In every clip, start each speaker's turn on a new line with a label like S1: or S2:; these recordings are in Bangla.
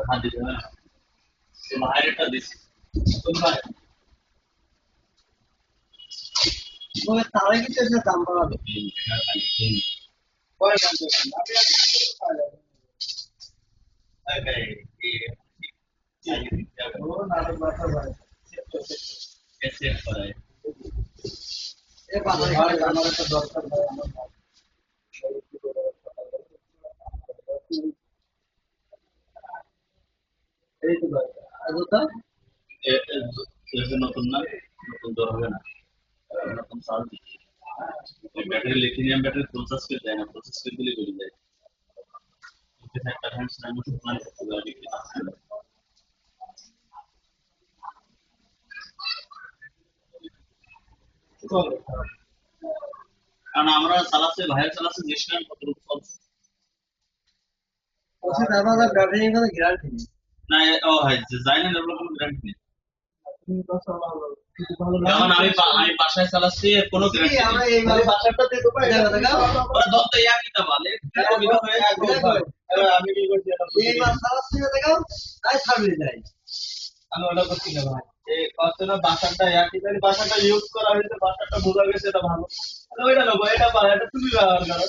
S1: হাত দিতে না বাইরেটা দিছি তোমরা
S2: ওই তারে কি তেছে দাম বাড়াবে পরে দাম দেবেন আমি ও নাটক বাটা ভাই
S1: कैसे कराए
S2: এ বাজারে আমার একটা দরকার ভাই আমার এই তো ভাই আর ওটা
S1: जैसे नতুন না নতুন তো হবে না নতুন সাল দিচ্ছি battery lithium battery full charge করে দেয় না ফুল চার্জ করে দিলে বেরিয়ে যায় ওকে একটা হ্যান্ডস না মুঠো প্ল্যান করতে হবে ডিগ্রি কারণ আমরা চালাচ্ছে ভাইয়ের চালাচ্ছে জিনিসটা কতটুকু চলছে
S2: ওসে দাদা ব্যাটারি এর গ্যারান্টি নেই
S1: না ও হয় যাই না এগুলো কোনো গ্যারান্টি নেই
S2: তুমি তো চালাও কিছু ভালো না
S1: যেমন আমি বাসায় চালাচ্ছি এর কোনো গ্যারান্টি
S2: আমরা
S1: নেই
S2: এই বাসাটা দিতে পারি দেখা
S1: ওরা দত্ত একই তা বলে
S2: আমি কি করছি এই মাস চালাচ্ছি দেখো তাই সামনে যাই আমি ওটা করছি না ভাই এই কষ্ট না বাসাটা একই তাই বাসাটা ইউজ করা হয়েছে বাসাটা বোঝা গেছে এটা ভালো ওইটা নেবো এটা পারে এটা তুমি ব্যবহার করো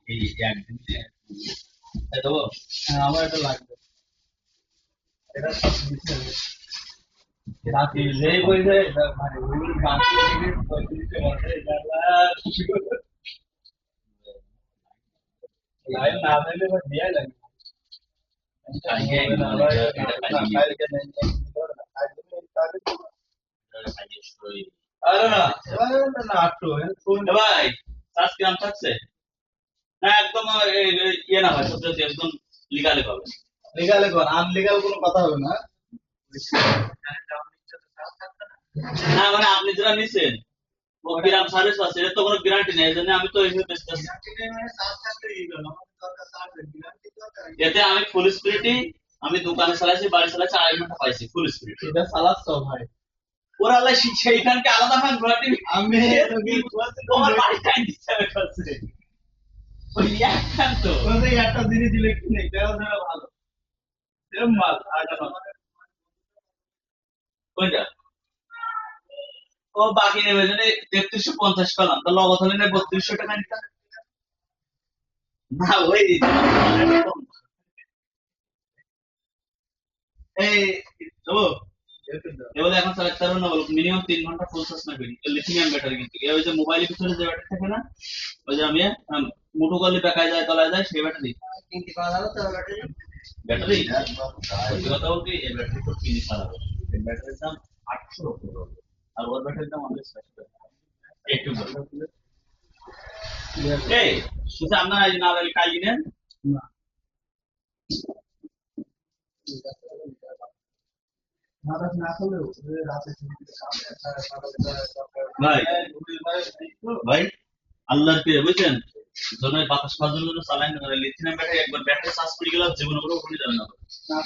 S1: এই একদিন এটা বল
S2: হ্যাঁ আমার এটা লাগবে এটা সব দিতে হবে বাকি যেই বইছে মানে ওই বাকি দিতে বলতে লাইন না দিলে বা দিয়ে লাগে আরে না না আটটো
S1: ভাই চার্জ কিরাম থাকছে না একদম ইয়ে না হয় সত্যি একদম লিগালে পাবে
S2: লিগালে কর আনলিগাল কোনো কথা হবে না
S1: না মানে আপনি যেটা নিছেন ও কিরাম সার্ভিস আছে এটা তো কোনো গ্যারান্টি নেই এজন্য আমি তো এইভাবে বেচতেছি এতে আমি ফুল স্পিরিটই আমি দোকানে চালাইছি বাড়ি চালাইছি 2.5 ঘন্টা পাইছি ফুল স্পিরিট
S2: এটা চালাচ্ছ ভাই
S1: ওরা আল্লাহ সেইখানকে আলাদা ফান ঘোরাটি
S2: আমি
S1: তোমার বাড়ি টাইম দিচ্ছে আমি কাছে ওই একখান তো
S2: বলতে একটা জিনিস দিলে কি নেই তেল দেওয়া ভালো এরকম মাল আটা
S1: কোনটা ও বাকি নেবে যদি 3350 পেলাম তো লগত হলে না 3200 টাকা নিতাম না ওই এই তো এবারে এখন চালাতে পারবো না মিনিমাম 3 ঘন্টা ফুল চার্জ লাগবে লিথিয়াম ব্যাটারি কিন্তু এই ওই যে মোবাইলের পিছনে যে ব্যাটারি থাকে না ওই যে আমি মোটো করলে বেকায় যায় তলায় যায় সেই ব্যাটারি
S2: কিনতে পাওয়া যাবে তো ব্যাটারি
S1: ব্যাটারি সত্যি কথা বলতে এই ব্যাটারি তো কিনে খারাপ এই ব্যাটারির দাম 800 টাকা আর ওর ব্যাটারির দাম আমাদের 600 টাকা একটু এই সুতা আপনারা এই না লাগলে কাল কিনেন
S2: না মাদাস না করলেও রাতে
S1: ভাই ভাই আল্লাহর পেয়ে বুঝছেন জন্য বাতাস খাওয়ার জন্য চালাই না লিথিয়াম ব্যাটারি একবার ব্যাটারি চার্জ করে গেলে জীবনে কোনো উঠে যাবে না
S2: না